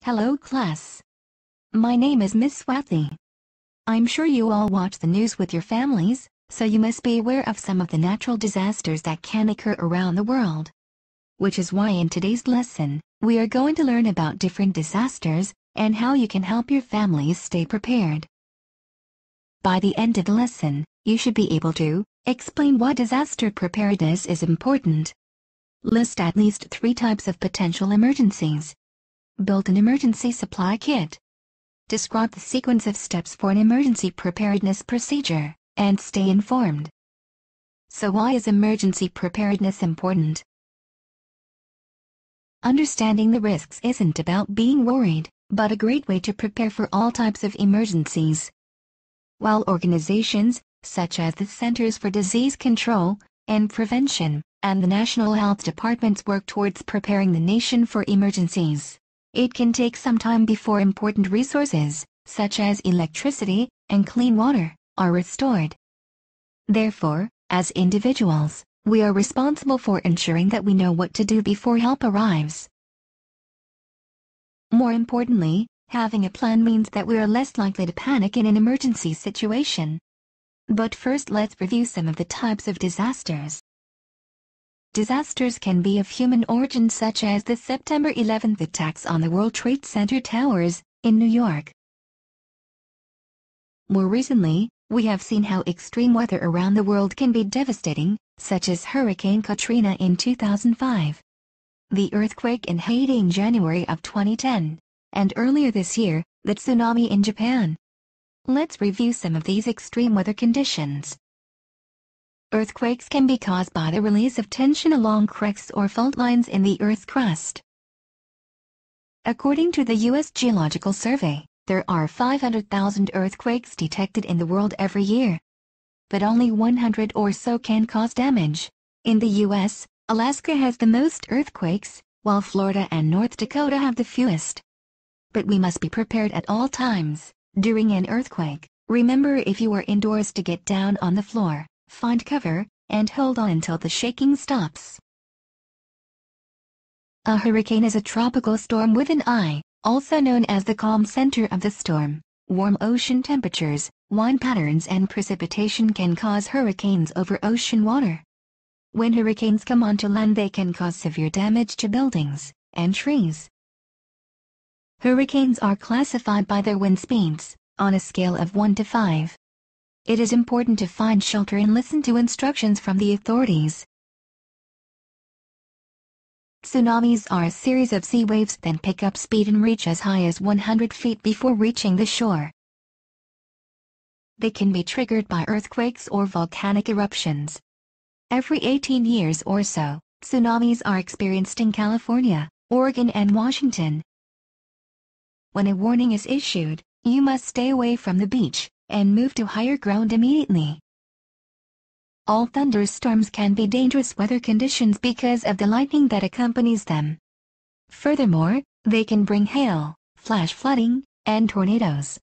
Hello class. My name is Miss Swathi. I'm sure you all watch the news with your families, so you must be aware of some of the natural disasters that can occur around the world. Which is why in today's lesson, we are going to learn about different disasters and how you can help your families stay prepared. By the end of the lesson, you should be able to explain why disaster preparedness is important. List at least 3 types of potential emergencies. Build an emergency supply kit. Describe the sequence of steps for an emergency preparedness procedure, and stay informed. So why is emergency preparedness important? Understanding the risks isn't about being worried, but a great way to prepare for all types of emergencies. While organizations, such as the Centers for Disease Control and Prevention, and the National Health Departments work towards preparing the nation for emergencies, it can take some time before important resources, such as electricity and clean water, are restored. Therefore, as individuals, we are responsible for ensuring that we know what to do before help arrives. More importantly, having a plan means that we are less likely to panic in an emergency situation. But first, let's review some of the types of disasters. Disasters can be of human origin, such as the September 11th attacks on the World Trade Center towers in New York. More recently, we have seen how extreme weather around the world can be devastating, such as Hurricane Katrina in 2005, the earthquake in Haiti in January of 2010, and earlier this year, the tsunami in Japan. Let's review some of these extreme weather conditions. Earthquakes can be caused by the release of tension along cracks or fault lines in the Earth's crust. According to the U.S. Geological Survey, there are 500,000 earthquakes detected in the world every year. But only 100 or so can cause damage. In the U.S., Alaska has the most earthquakes, while Florida and North Dakota have the fewest. But we must be prepared at all times. During an earthquake, remember, if you are indoors, to get down on the floor, find cover, and hold on until the shaking stops. A hurricane is a tropical storm with an eye, also known as the calm center of the storm. Warm ocean temperatures, wind patterns, and precipitation can cause hurricanes over ocean water. When hurricanes come onto land, they can cause severe damage to buildings and trees. Hurricanes are classified by their wind speeds, on a scale of 1 to 5. It is important to find shelter and listen to instructions from the authorities. Tsunamis are a series of sea waves that pick up speed and reach as high as 100 feet before reaching the shore. They can be triggered by earthquakes or volcanic eruptions. Every 18 years or so, tsunamis are experienced in California, Oregon, and Washington. When a warning is issued, you must stay away from the beach and move to higher ground immediately. All thunderstorms can be dangerous weather conditions because of the lightning that accompanies them. Furthermore, they can bring hail, flash flooding, and tornadoes.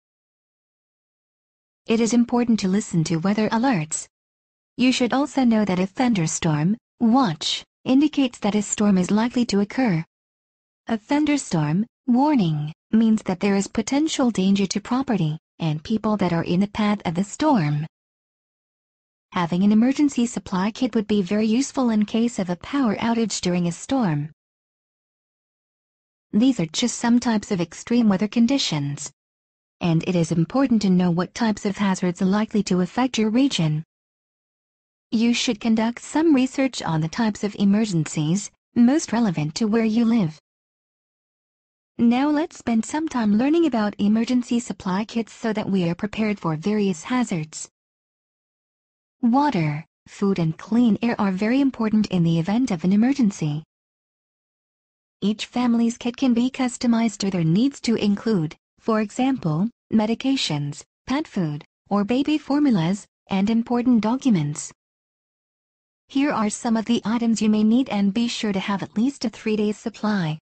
It is important to listen to weather alerts. You should also know that a thunderstorm watch indicates that a storm is likely to occur. A thunderstorm warning means that there is potential danger to property and people that are in the path of the storm. Having an emergency supply kit would be very useful in case of a power outage during a storm. These are just some types of extreme weather conditions. And it is important to know what types of hazards are likely to affect your region. You should conduct some research on the types of emergencies most relevant to where you live. Now let's spend some time learning about emergency supply kits so that we are prepared for various hazards. Water, food, and clean air are very important in the event of an emergency. Each family's kit can be customized to their needs to include, for example, medications, pet food, or baby formulas, and important documents. Here are some of the items you may need, and be sure to have at least a 3-day supply.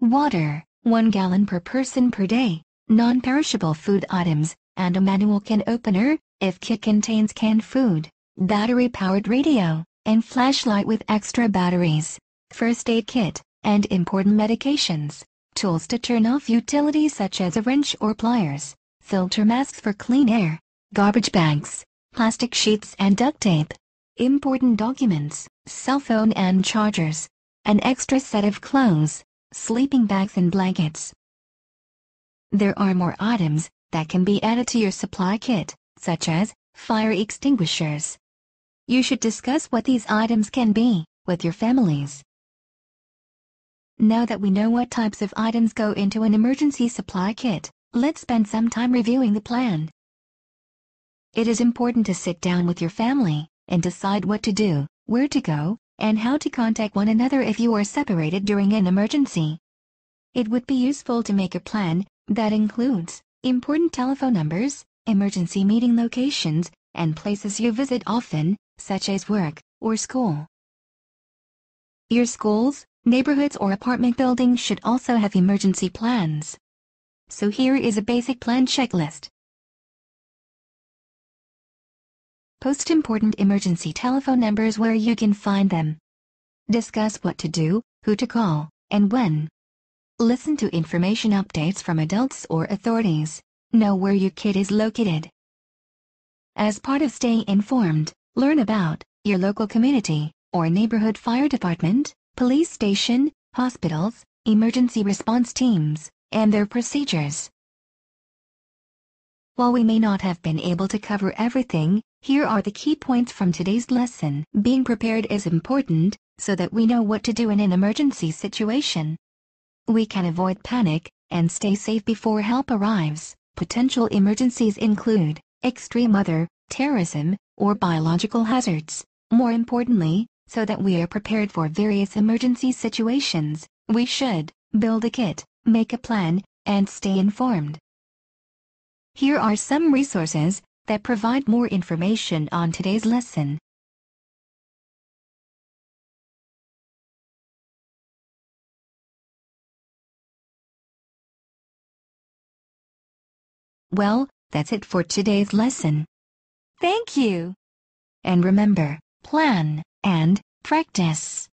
Water, 1 gallon per person per day, non-perishable food items, and a manual can opener, if kit contains canned food, battery-powered radio, and flashlight with extra batteries, first aid kit, and important medications. tools to turn off utilities such as a wrench or pliers, filter masks for clean air, garbage bags, plastic sheets and duct tape, important documents, cell phone and chargers, an extra set of clothes, sleeping bags and blankets. There are more items that can be added to your supply kit, such as fire extinguishers. You should discuss what these items can be with your families. Now that we know what types of items go into an emergency supply kit, let's spend some time reviewing the plan. It is important to sit down with your family and decide what to do, where to go, and how to contact one another if you are separated during an emergency. It would be useful to make a plan that includes important telephone numbers, emergency meeting locations, and places you visit often, such as work or school. Your schools, neighborhoods, or apartment buildings should also have emergency plans. So here is a basic plan checklist. Post important emergency telephone numbers where you can find them. Discuss what to do, who to call, and when. Listen to information updates from adults or authorities. Know where your kit is located. As part of staying informed, learn about your local community or neighborhood fire department, police station, hospitals, emergency response teams, and their procedures. While we may not have been able to cover everything, here are the key points from today's lesson. Being prepared is important, so that we know what to do in an emergency situation. We can avoid panic and stay safe before help arrives. Potential emergencies include extreme weather, terrorism, or biological hazards. More importantly, so that we are prepared for various emergency situations, we should build a kit, make a plan, and stay informed. Here are some resources that provide more information on today's lesson. Well, that's it for today's lesson. Thank you! And remember, plan and practice.